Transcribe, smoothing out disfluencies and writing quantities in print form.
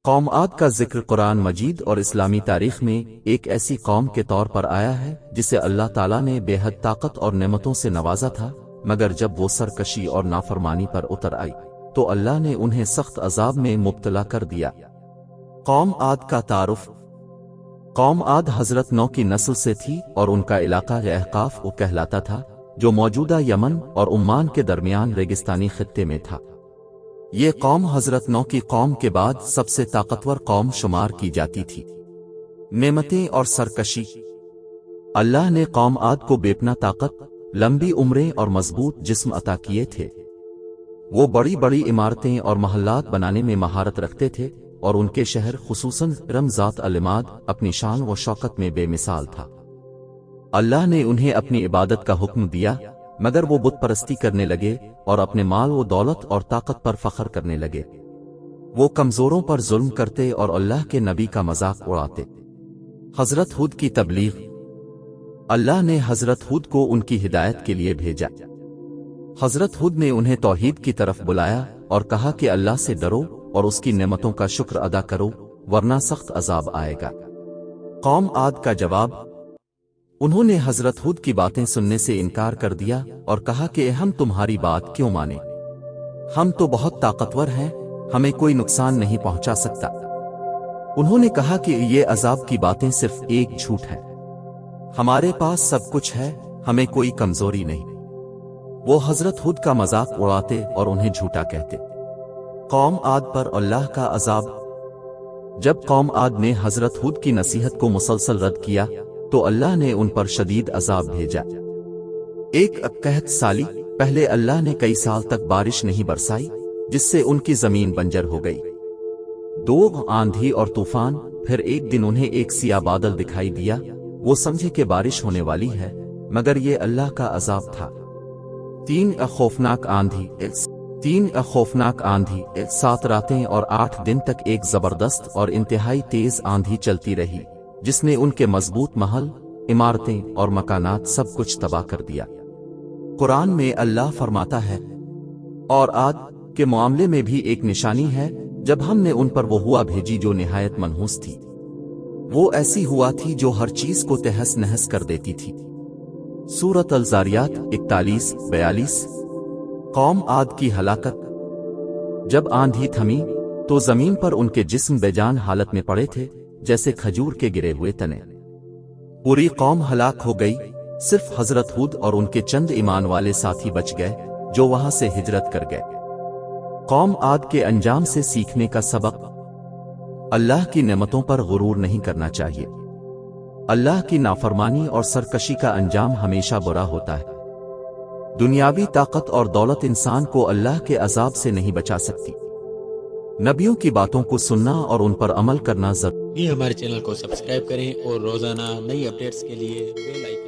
قوم عاد کا ذکر قرآن مجید اور اسلامی تاریخ میں ایک ایسی قوم کے طور پر آیا ہے جسے اللہ تعالیٰ نے بے حد طاقت اور نعمتوں سے نوازا تھا، مگر جب وہ سرکشی اور نافرمانی پر اتر آئی تو اللہ نے انہیں سخت عذاب میں مبتلا کر دیا۔ قوم عاد کا تعارف۔ قوم عاد حضرت نوح کی نسل سے تھی اور ان کا علاقہ احقاف کہلاتا تھا، جو موجودہ یمن اور عمان کے درمیان ریگستانی خطے میں تھا۔ یہ قوم حضرت نوح کی قوم کے بعد سب سے طاقتور قوم شمار کی جاتی تھی۔ نعمتیں اور سرکشی۔ اللہ نے قوم عاد کو بے پناہ طاقت، لمبی عمریں اور مضبوط جسم عطا کیے تھے۔ وہ بڑی بڑی عمارتیں اور محلات بنانے میں مہارت رکھتے تھے اور ان کے شہر خصوصاً ارم ذات العماد اپنی شان و شوکت میں بے مثال تھا۔ اللہ نے انہیں اپنی عبادت کا حکم دیا، مگر وہ بت پرستی کرنے لگے اور اپنے مال و دولت اور طاقت پر فخر کرنے لگے۔ وہ کمزوروں پر ظلم کرتے اور اللہ کے نبی کا مذاق اڑاتے۔ حضرت ہود کی تبلیغ۔ اللہ نے حضرت ہود کو ان کی ہدایت کے لیے بھیجا۔ حضرت ہود نے انہیں توحید کی طرف بلایا اور کہا کہ اللہ سے ڈرو اور اس کی نعمتوں کا شکر ادا کرو، ورنہ سخت عذاب آئے گا۔ قوم عاد کا جواب۔ انہوں نے حضرت ہود کی باتیں سننے سے انکار کر دیا اور کہا کہ ہم تمہاری بات کیوں مانیں؟ ہم تو بہت طاقتور ہیں، ہمیں کوئی نقصان نہیں پہنچا سکتا۔ انہوں نے کہا کہ یہ عذاب کی باتیں صرف ایک جھوٹ ہے، ہمارے پاس سب کچھ ہے، ہمیں کوئی کمزوری نہیں۔ وہ حضرت ہود کا مذاق اڑاتے اور انہیں جھوٹا کہتے۔ قوم عاد پر اللہ کا عذاب۔ جب قوم عاد نے حضرت ہود کی نصیحت کو مسلسل رد کیا تو اللہ نے ان پر شدید عذاب بھیجا۔ ایک قحط سالی، پہلے اللہ نے کئی سال تک بارش نہیں برسائی، جس سے ان کی زمین بنجر ہو گئی۔ دو آندھی اور طوفان، پھر ایک دن انہیں ایک سیاہ بادل دکھائی دیا، وہ سمجھے کہ بارش ہونے والی ہے، مگر یہ اللہ کا عذاب تھا۔ تین خوفناک آندھی 7 راتیں اور 8 دن تک ایک زبردست اور انتہائی تیز آندھی چلتی رہی، جس نے ان کے مضبوط محل، عمارتیں اور مکانات سب کچھ تباہ کر دیا۔ قرآن میں اللہ فرماتا ہے، اور عاد کے معاملے میں بھی ایک نشانی ہے جب ہم نے ان پر وہ ہوا بھیجی جو نہایت منحوس تھی۔ وہ ایسی ہوا تھی جو ہر چیز کو تہس نہس کر دیتی تھی۔ سورۃ الزاریات 41-42۔ قوم عاد کی ہلاکت۔ جب آندھی تھمی تو زمین پر ان کے جسم بے جان حالت میں پڑے تھے، جیسے کھجور کے گرے ہوئے تنے۔ پوری قوم ہلاک ہو گئی، صرف حضرت ہود اور ان کے چند ایمان والے ساتھی بچ گئے جو وہاں سے ہجرت کر گئے۔ قوم عاد کے انجام سے سیکھنے کا سبق۔ اللہ کی نعمتوں پر غرور نہیں کرنا چاہیے۔ اللہ کی نافرمانی اور سرکشی کا انجام ہمیشہ برا ہوتا ہے۔ دنیاوی طاقت اور دولت انسان کو اللہ کے عذاب سے نہیں بچا سکتی۔ نبیوں کی باتوں کو سننا اور ان پر عمل کرنا ضروری۔ ہمارے چینل کو سبسکرائب کریں اور روزانہ نئی اپڈیٹس کے لیے بیل آئیکن